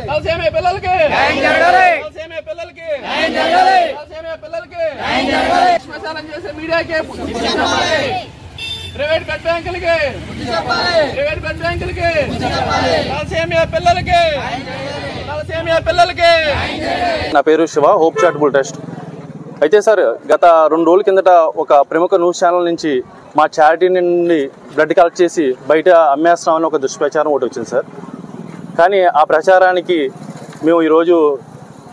Thalassemia పిల్లలకి thalassemia పిల్లలకి thalassemia పిల్లలకి శ్మశానం చేసే మీడియాకి ప్రైవేట్ బ్లడ్ బ్యాంకులకి ప్రైవేట్ బ్లడ్ బ్యాంకులకి తలసేమియా పిల్లలకి తలసేమియా పిల్లలకి. నా పేరు శివ, హోప్ చారిటబుల్ ట్రస్ట్. అయితే సార్, గత 2 రోజుల కిందట ఒక ప్రముఖ న్యూస్ ఛానల్ నుంచి మా చారిటీ నుండి బ్లడ్ కలెక్ట్ చేసి బయట అమ్మేస్తామని ఒక దుష్ప్రచారం ఒకటి వచ్చింది సార్. కానీ ఆ ప్రచారానికి మేము ఈరోజు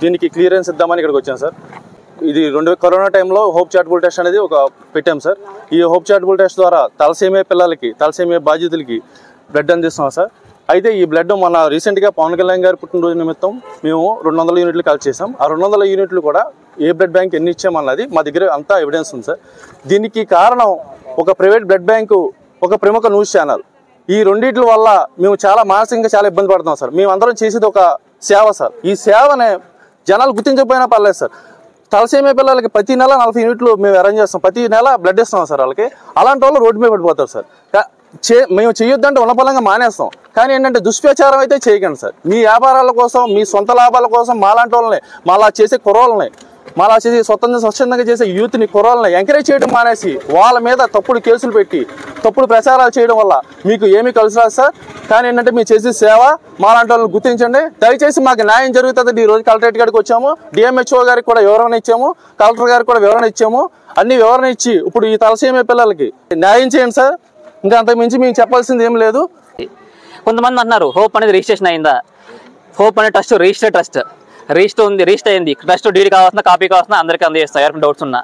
దీనికి క్లియరెన్స్ ఇద్దామని ఇక్కడికి వచ్చాం సార్. ఇది కరోనా టైంలో హోప్ చారిటబుల్ ట్రస్ట్ అనేది ఒక పెట్టాం సార్. ఈ హోప్ చారిటబుల్ ట్రస్ట్ ద్వారా తలసేమియా పిల్లలకి, తలసేమియా బాధితులకి బ్లడ్ అందిస్తున్నాం సార్. అయితే ఈ బ్లడ్ మొన్న రీసెంట్గా పవన్ కళ్యాణ్ గారి పుట్టినరోజు నిమిత్తం మేము 200 యూనిట్లు కలెక్ట్ చేసాం. ఆ 200 యూనిట్లు కూడా ఏ బ్లడ్ బ్యాంక్ ఎన్ని ఇచ్చామన్నది మా దగ్గర అంతా ఎవిడెన్స్ ఉంది సార్. దీనికి కారణం ఒక ప్రైవేట్ బ్లడ్ బ్యాంకు, ఒక ప్రముఖ న్యూస్ ఛానల్. ఈ రెండింటి వల్ల మేము చాలా మానసికంగా చాలా ఇబ్బంది పడుతున్నాం సార్. మేమందరం చేసేది ఒక సేవ సార్. ఈ సేవనే జనాలు గుర్తించకపోయినా పర్లేదు సార్. తలసేమియా పిల్లలకి ప్రతి నెల 40 యూనిట్లు మేము అరేంజ్ చేస్తాం. ప్రతి నెల బ్లడ్ ఇస్తాం సార్ వాళ్ళకి. అలాంటి వాళ్ళు రోడ్డు మీద పడిపోతారు సార్. మేము చేయొద్దంటే ఉన్నపలంగా మానేస్తాం. కానీ ఏంటంటే దుష్ప్రచారం అయితే చేయకండి సార్. మీ వ్యాపారాల కోసం, మీ సొంత లాభాల కోసం మాలాంటి వాళ్ళని, మాలా చేసే కుర్రోళ్ళని, మాలా చేసే స్వచ్ఛందంగా చేసే యూత్ని, కుర్రోళ్ళని ఎంకరేజ్ చేయడం మానేసి వాళ్ళ మీద తప్పుడు కేసులు పెట్టి తప్పుడు ప్రచారాలు చేయడం వల్ల మీకు ఏమీ కలిసి రాదు సార్. కానీ ఏంటంటే మీరు చేసే సేవ మాలాంటి వాళ్ళని గుర్తించండి. దయచేసి మాకు న్యాయం జరుగుతుంది. ఈరోజు కలెక్టరేట్ గారికి వచ్చాము, డిఎంహెచ్ఓ గారికి కూడా వివరణ ఇచ్చాము, కలెక్టర్ గారికి కూడా వివరణ ఇచ్చాము. అన్ని వివరణ ఇచ్చి ఇప్పుడు ఈ తలసేమియా పిల్లలకి న్యాయం చేయండి సార్. ఇంకా అంతకు మించి మేము చెప్పాల్సింది ఏం లేదు. కొంతమంది అంటున్నారు హోప్ అనేది రిజిస్ట్రేషన్ అయిందా? హోప్ అనే ట్రస్ట్ రిజిస్టర్ ఉంది, రిజిస్టర్ అయింది. ట్రస్ట్ డీడీ కావాల్సిన, కాపీ కావాల్సిన అందరికీ అందజేస్తాం ఎవరికి డౌట్స్ ఉన్నా.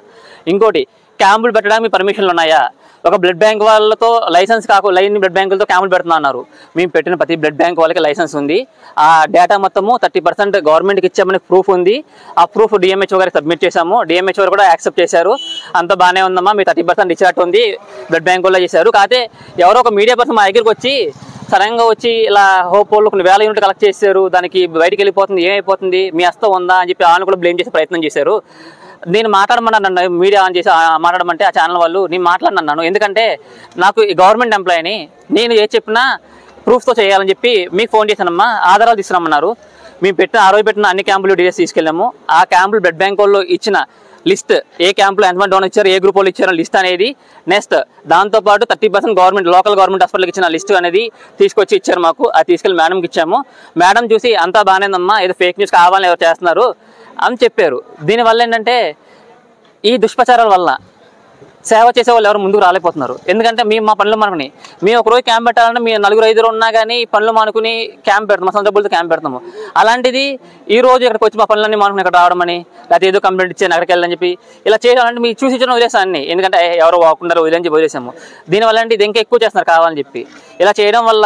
ఇంకోటి, క్యాంపులు పెట్టడానికి పర్మిషన్లు ఉన్నాయా? ఒక బ్లడ్ బ్యాంక్ వాళ్ళతో లైసెన్స్ లైన్ బ్లడ్ బ్యాంకులతో క్యాంపులు పెడుతున్నా అన్నారు. మేము పెట్టిన ప్రతి బ్లడ్ బ్యాంక్ వాళ్ళకి లైసెన్స్ ఉంది. ఆ డేటా మొత్తము 30% గవర్నమెంట్కి ఇచ్చామని ప్రూఫ్ ఉంది. ఆ ప్రూఫ్ డిఎంహెచ్ఓ గారికి సబ్మిట్ చేశాము. డిఎంహెచ్ఓ కూడా యాక్సెప్ట్ చేశారు. అంత బాగానే ఉందమ్మా, మీ 30% ఇచ్చినట్టు ఉంది, బ్లడ్ బ్యాంక్ వాళ్ళు చేశారు. కాకపోతే ఎవరో ఒక మీడియా పర్సన్ మా దగ్గరికి వచ్చి సడన్గా వచ్చి ఇలా హోప్ వాళ్ళు కొన్ని 1000 యూనిట్లు కలెక్ట్ చేశారు, దానికి బయటికి వెళ్ళిపోతుంది, ఏమైపోతుంది, మీ హస్తం ఉందా అని చెప్పి వాళ్ళని కూడా బ్లేమ్ చేసే ప్రయత్నం చేశారు. నేను మాట్లాడమన్నాను, మీడియా ఆన్ చేసి మాట్లాడమంటే ఆ ఛానల్ వాళ్ళు నేను మాట్లాడినాను. ఎందుకంటే నాకు గవర్నమెంట్ ఎంప్లాయీని, నేను ఏ చెప్పినా ప్రూఫ్తో చేయాలని చెప్పి మీకు ఫోన్ చేశానమ్మా, ఆధారాలు తీసుకురమ్మన్నారు. మేము ఆ రోజు పెట్టిన అన్ని క్యాంపులు డీటెయిల్స్ తీసుకెళ్ళాము. ఆ క్యాంపులు బ్లడ్ బ్యాంక్ వాళ్ళు ఇచ్చిన లిస్ట్, ఏ క్యాంపులో ఎంతమంది డోన్ ఇచ్చారు, ఏ గ్రూప్ వాళ్ళు ఇచ్చారో లిస్ట్ అనేది, నెక్స్ట్ దాంతోపాటు 30% గవర్నమెంట్ లోకల్ గవర్నమెంట్ హాస్పిటల్కి ఇచ్చిన లిస్ట్ అనేది తీసుకొచ్చి ఇచ్చారు మాకు. అది తీసుకెళ్ళి మేడంకి ఇచ్చాము. మేడం చూసి అంతా బాగానేందమ్మా, ఏదో ఫేక్ న్యూస్ కావాలని ఎవరు చేస్తున్నారు అని చెప్పారు. దీనివల్ల ఏంటంటే ఈ దుష్ప్రచారాల వల్ల సేవ చేసే వాళ్ళు ఎవరు ముందుకు రాలేకపోతున్నారు. ఎందుకంటే మేము మా పనులు మానుకుని, మేము ఒక రోజు క్యాంప్ పెట్టాలంటే మేము 4-5 ఉన్నా కానీ పనులు మానుకుని క్యాంప్ పెడతాం, మా సొంత డబ్బులతో క్యాంప్ పెడతాము. అలాంటిది ఈ రోజు ఇక్కడికి వచ్చి మా పనులన్నీ మానుకుని ఇక్కడ రావడమని, లేకపోతే ఏదో కంప్లైంట్ ఇచ్చాను అక్కడికి వెళ్ళని చెప్పి ఇలా చేయాలంటే మీరు చూసి ఇచ్చిన వదిలేసాను అన్ని. ఎందుకంటే ఎవరు వాకుండా వదిలేని చెప్పి వదిలేసాము. దీనివల్ల ఇది ఇంకా ఎక్కువ చేస్తున్నారు కావాలని చెప్పి. ఇలా చేయడం వల్ల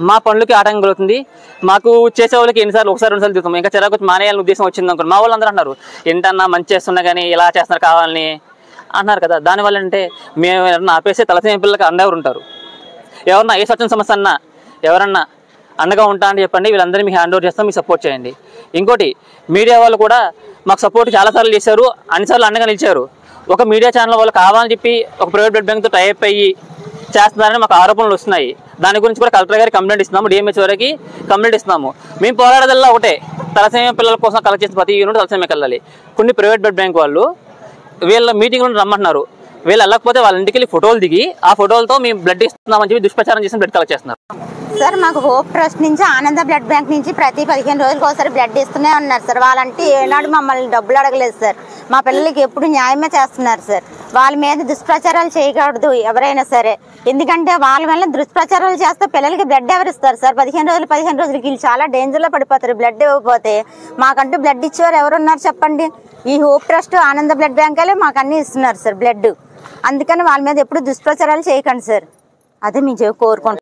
మా పనులకి ఆటంకం కలుగుతుంది. మాకు చేసే వాళ్ళకి ఎన్నిసార్లు, 1-2 తిరుగుతాం. ఇంకా చిరాకు వచ్చి మానేయాలని ఉద్దేశం వచ్చింది అనుకోండి. మా వాళ్ళు అందరూ అన్నారు ఏంటన్నా మంచి చేస్తున్నా కానీ ఇలా చేస్తున్నారు కావాలని అన్నారు కదా. దానివల్ల అంటే మేము ఎవరన్నా ఆపేసే తలసేమియా పిల్లలకి అందరూ ఉంటారు. ఎవరన్నా ఏ స్వచ్ఛంద సమస్య అన్నా ఎవరన్నా అండగా ఉంటా అని చెప్పండి, వీళ్ళందరినీ మీకు హ్యాండ్ ఓవర్ చేస్తాం, మీకు సపోర్ట్ చేయండి. ఇంకోటి, మీడియా వాళ్ళు కూడా మాకు సపోర్ట్ చాలాసార్లు చేశారు, అన్నిసార్లు అండగా నిలిచారు. ఒక మీడియా ఛానల్ వాళ్ళు కావాలని చెప్పి ఒక ప్రైవేట్ బ్లడ్ బ్యాంక్తో టైప్ అయ్యి చేస్తున్నారని మాకు ఆరోపణలు వస్తున్నాయి. దాని గురించి కూడా కలెక్టర్ గారికి కంప్లైంట్ ఇస్తున్నాము, డిఎంహెచ్ఓ గారికి కంప్లైంట్ ఇస్తున్నాము. మేము పోరాడదల్లా ఒకటే, తలసేమియా పిల్లల కోసం కలెక్ట్ చేసిన ప్రతి యూనిట్ తలసేమియాకి వెళ్ళాలి. కొన్ని ప్రైవేట్ బ్లడ్ బ్యాంక్ వాళ్ళు వీళ్ళ మీటింగ్లో రమ్మంటున్నారు. వీళ్ళు వెళ్ళకపోతే వాళ్ళ ఇంటికి వెళ్ళి ఫోటోలు దిగి ఆ ఫోటోలతో మేము బ్లడ్ ఇస్తున్నామని చెప్పి దుష్ప్రచారం చేసి బ్లడ్ కలెక్ట్ చేస్తున్నారు. సార్, మాకు హోప్ ట్రస్ట్ నుంచి, ఆనంద బ్లడ్ బ్యాంక్ నుంచి ప్రతి 15 రోజులకు ఒకసారి బ్లడ్ ఇస్తూనే ఉన్నారు సార్. వాళ్ళంటే ఏనాడు మమ్మల్ని డబ్బులు అడగలేదు సార్. మా పిల్లలకి ఎప్పుడు న్యాయమే చేస్తున్నారు సార్. వాళ్ళ మీద దుష్ప్రచారాలు చేయకూడదు ఎవరైనా సరే. ఎందుకంటే వాళ్ళ వల్ల దుష్ప్రచారాలు చేస్తే పిల్లలకి బ్లడ్ ఎవరు ఇస్తారు సార్? 15 రోజులకి వీళ్ళు చాలా డేంజర్లో పడిపోతారు బ్లడ్ ఇవ్వకపోతే. మాకంటూ బ్లడ్ ఇచ్చేవారు ఎవరున్నారు చెప్పండి? ఈ హోప్ ట్రస్ట్, ఆనంద బ్లడ్ బ్యాంక్ వాళ్ళే మాకు అన్నీ ఇస్తున్నారు సార్ బ్లడ్. అందుకని వాళ్ళ మీద ఎప్పుడు దుష్ప్రచారాలు చేయకండి సార్. అదే మేము కోరుకుంటున్నాం.